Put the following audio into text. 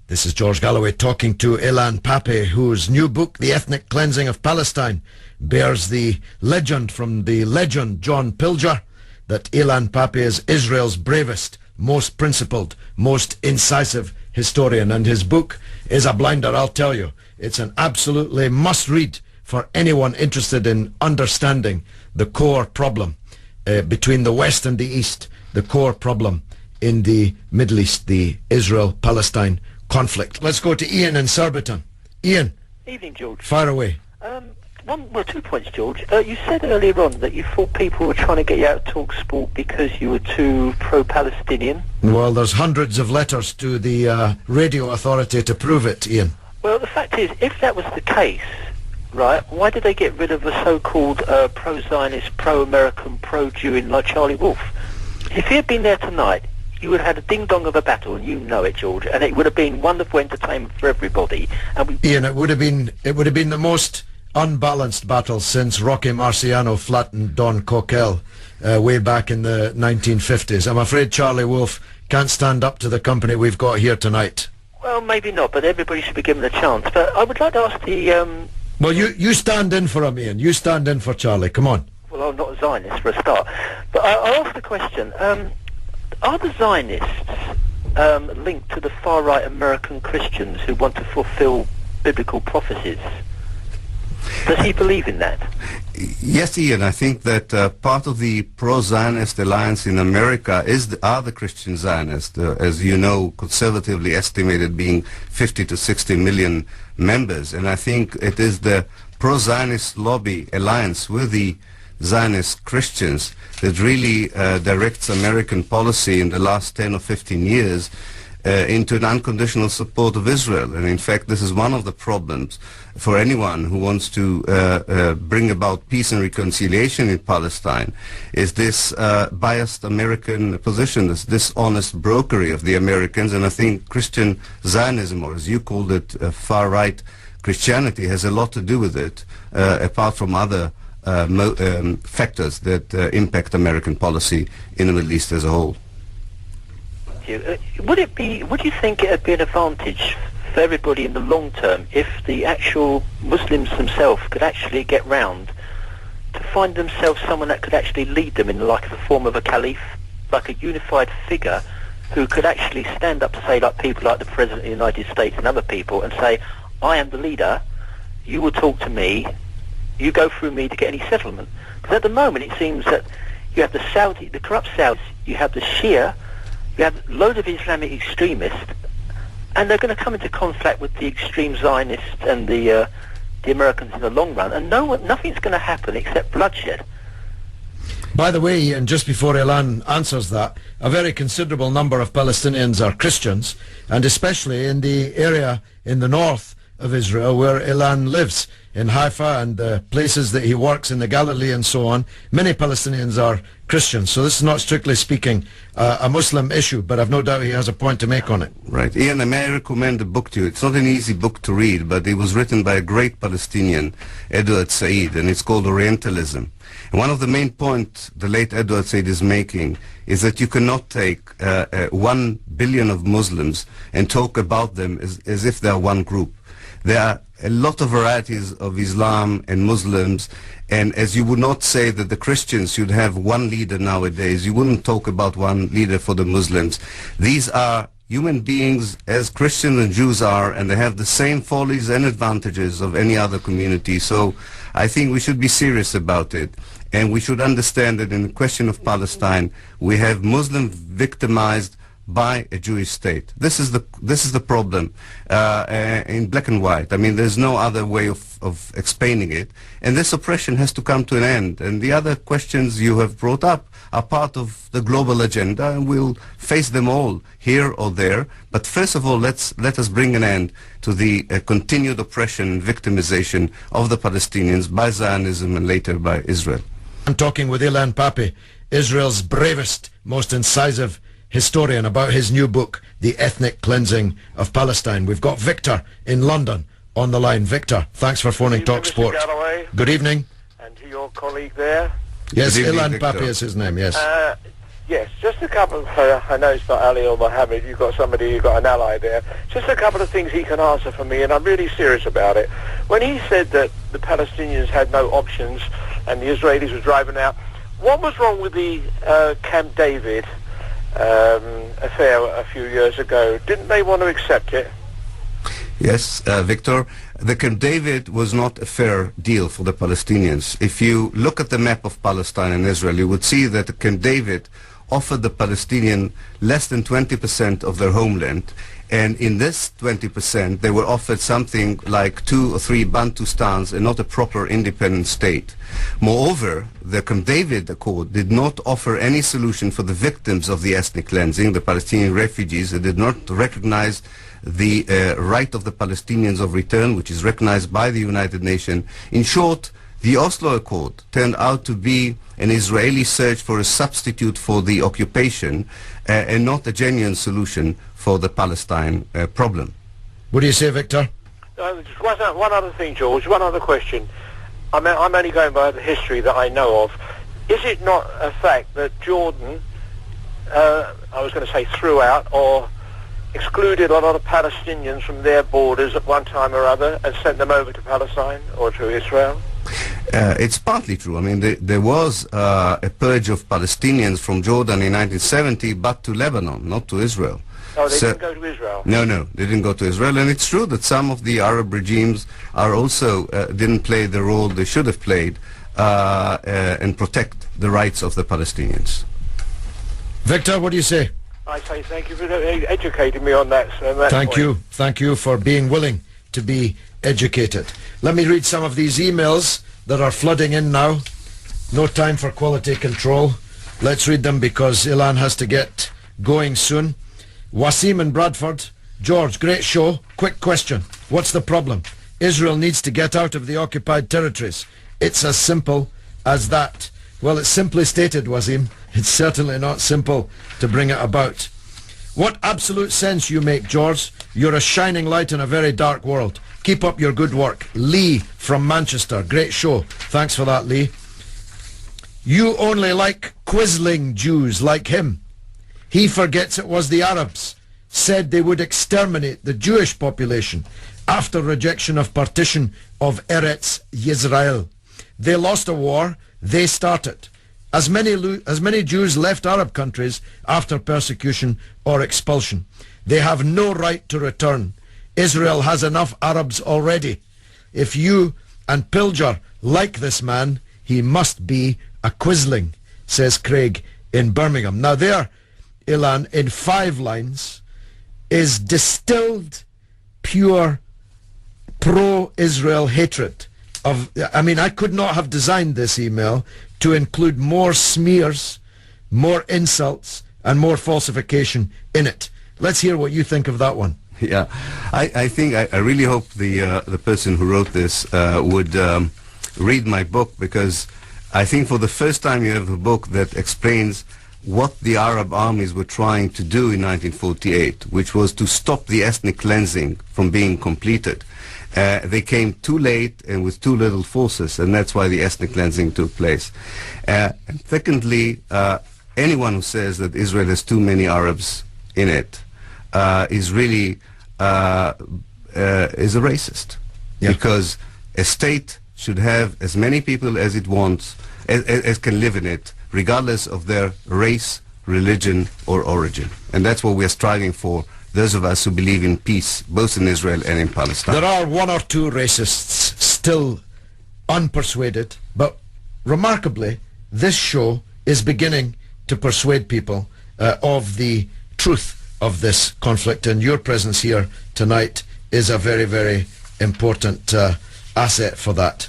This is George Galloway talking to Ilan Pappe, whose new book, The Ethnic Cleansing of Palestine, bears the legend from the legend John Pilger that Ilan Pappe is Israel's bravest, most principled, most incisive historian. And his book is a blinder, I'll tell you. It's an absolutely must-read for anyone interested in understanding the core problem between the West and the East, the core problem in the Middle East, the Israel-Palestine conflict. Let's go to Ian in Surbiton. Ian. Evening, George. Fire away. 2 points, George. You said earlier on that you thought people were trying to get you out to talk sport because you were too pro-Palestinian. Well, there's hundreds of letters to the radio authority to prove it, Ian. Well, the fact is, if that was the case, right, why did they get rid of a so-called pro-Zionist, pro-American, pro-Jew like Charlie Wolf? If he had been there tonight, you would have had a ding-dong of a battle, and you know it, George, and it would have been wonderful entertainment for everybody. And Ian, it would have been the most unbalanced battle since Rocky Marciano flattened Don Coquel way back in the 1950s. I'm afraid Charlie Wolf can't stand up to the company we've got here tonight. Well, maybe not, but everybody should be given a chance. But I would like to ask the... Well, you stand in for him, Ian. You stand in for Charlie. Come on. Well, I'm not a Zionist for a start. But I'll ask the question. Are the Zionists linked to the far-right American Christians who want to fulfill biblical prophecies? Does he believe in that? Yes, Ian. I think that part of the pro-Zionist alliance in America are the Christian Zionists. As you know, conservatively estimated being 50 to 60 million members. And I think it is the pro-Zionist lobby alliance with the Zionist Christians that really directs American policy in the last 10 or 15 years into an unconditional support of Israel. And in fact, this is one of the problems for anyone who wants to bring about peace and reconciliation in Palestine, is this biased American position, this dishonest brokery of the Americans. And I think Christian Zionism, or as you called it, far-right Christianity, has a lot to do with it, apart from other factors that impact American policy in the Middle East as a whole. Would you think it would be an advantage for everybody in the long term if the actual Muslims themselves could actually get round to find themselves someone that could actually lead them in like the form of a caliph, like a unified figure who could actually stand up to say, like people like the President of the United States and other people, and say, I am the leader, you will talk to me, you go through me to get any settlement. Because at the moment it seems that you have the corrupt Saudis, you have the Shia, you have loads of Islamic extremists, and they're going to come into conflict with the extreme Zionists and the Americans in the long run, and nothing's going to happen except bloodshed. By the way, and just before Ilan answers that, a very considerable number of Palestinians are Christians, and especially in the area in the north of Israel where Ilan lives, in Haifa and the places that he works in the Galilee and so on. Many Palestinians are Christians, so this is not strictly speaking a Muslim issue, but I've no doubt he has a point to make on it. Right. Ian, I may recommend the book to you. It's not an easy book to read, but it was written by a great Palestinian, Edward Said, and it's called Orientalism. And one of the main points the late Edward Said is making is that you cannot take 1 billion of Muslims and talk about them as if they are one group. There are a lot of varieties of Islam and Muslims, and as you would not say that the Christians should have one leader nowadays, you wouldn't talk about one leader for the Muslims. These are human beings as Christians and Jews are, and they have the same follies and advantages of any other community. So I think we should be serious about it, and we should understand that in the question of Palestine, we have Muslims victimized by a Jewish state. This is the problem in black and white. I mean, there's no other way of explaining it, and this oppression has to come to an end. And the other questions you have brought up are part of the global agenda, and we'll face them all here or there. But first of all, let us bring an end to the continued oppression and victimization of the Palestinians by Zionism and later by Israel. I'm talking with Ilan Pappe, Israel's bravest, most incisive historian, about his new book, The Ethnic Cleansing of Palestine. We've got Victor in London on the line. Victor, thanks for phoning TalkSport. Galloway, good evening. and to your colleague there. Yes, Good evening, Ilan Victor. Pappe is his name, yes. Yes, just a couple. I know it's not Ali or Mohammed. You've got somebody, you've got an ally there. Just a couple of things he can answer for me, and I'm really serious about it. When he said that the Palestinians had no options and the Israelis were driving out, what was wrong with the Camp David affair a few years ago? Didn't they want to accept it? Yes, Victor, the Camp David was not a fair deal for the Palestinians. If you look at the map of Palestine and Israel, you would see that the Camp David offered the Palestinian less than 20% of their homeland, and in this 20% they were offered something like 2 or 3 Bantustans and not a proper independent state. Moreover, the Camp David Accord did not offer any solution for the victims of the ethnic cleansing, the Palestinian refugees. It did not recognize the right of the Palestinians of return, which is recognized by the United Nations. In short, the Oslo Accord turned out to be an Israeli search for a substitute for the occupation and not a genuine solution for the Palestine problem. What do you say, Victor? Just one other thing, George, one other question. I'm only going by the history that I know of. Is it not a fact that Jordan, I was going to say threw out or excluded a lot of Palestinians from their borders at one time or other and sent them over to Palestine or to Israel? It's partly true. I mean, there was a purge of Palestinians from Jordan in 1970, but to Lebanon, not to Israel. Oh, they didn't go to Israel? No, they didn't go to Israel. And it's true that some of the Arab regimes are also didn't play the role they should have played and protect the rights of the Palestinians. Victor, what do you say? I say thank you for educating me on that. Thank you for being willing to be educated. Let me read some of these emails that are flooding in now. No time for quality control. Let's read them because Ilan has to get going soon. Wasim in Bradford. George, great show. Quick question. What's the problem? Israel needs to get out of the occupied territories. It's as simple as that. Well, it's simply stated, Wasim. It's certainly not simple to bring it about. What absolute sense you make, George. You're a shining light in a very dark world. Keep up your good work. Lee from Manchester. Great show. Thanks for that, Lee. You only like Quisling Jews like him. He forgets it was the Arabs said they would exterminate the Jewish population after rejection of partition of Eretz Yisrael. They lost a war. They started. As many Jews left Arab countries after persecution or expulsion. They have no right to return. Israel has enough Arabs already. If you and Pilger like this man, he must be a Quisling, says Craig in Birmingham. Now there, Ilan, in 5 lines, is distilled pure pro-Israel hatred. I could not have designed this email to include more smears, more insults, and more falsification in it. Let's hear what you think of that one. Yeah, I really hope the person who wrote this would read my book, because I think for the first time you have a book that explains what the Arab armies were trying to do in 1948, which was to stop the ethnic cleansing from being completed. They came too late and with too little forces, and that's why the ethnic cleansing took place. And secondly, anyone who says that Israel has too many Arabs in it is really is a racist. Yeah. Because a state should have as many people as it wants, as can live in it, regardless of their race, religion, or origin. And that's what we are striving for, those of us who believe in peace, both in Israel and in Palestine. There are 1 or 2 racists still unpersuaded, but remarkably, this show is beginning to persuade people of the truth of this conflict, and your presence here tonight is a very, very important asset for that.